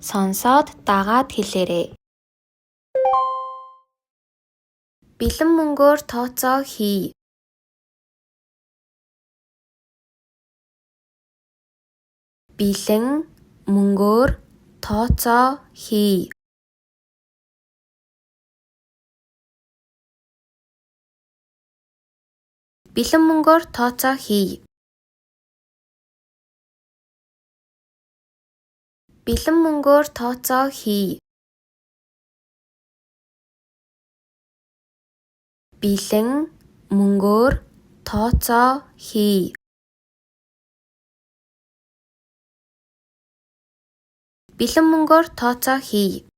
Сонсоод дагаад хэлээрэй. Бэлэн мөнгөөр тооцоо хий. Бэлэн мөнгөөр тооцоо хий. Бэлэн мөнгөөр тооцоо хий. Бэлэн мөнгөөр тооцоо хий. Бэлэн мөнгөөр тооцоо хий. Бэлэн мөнгөөр тооцоо хий.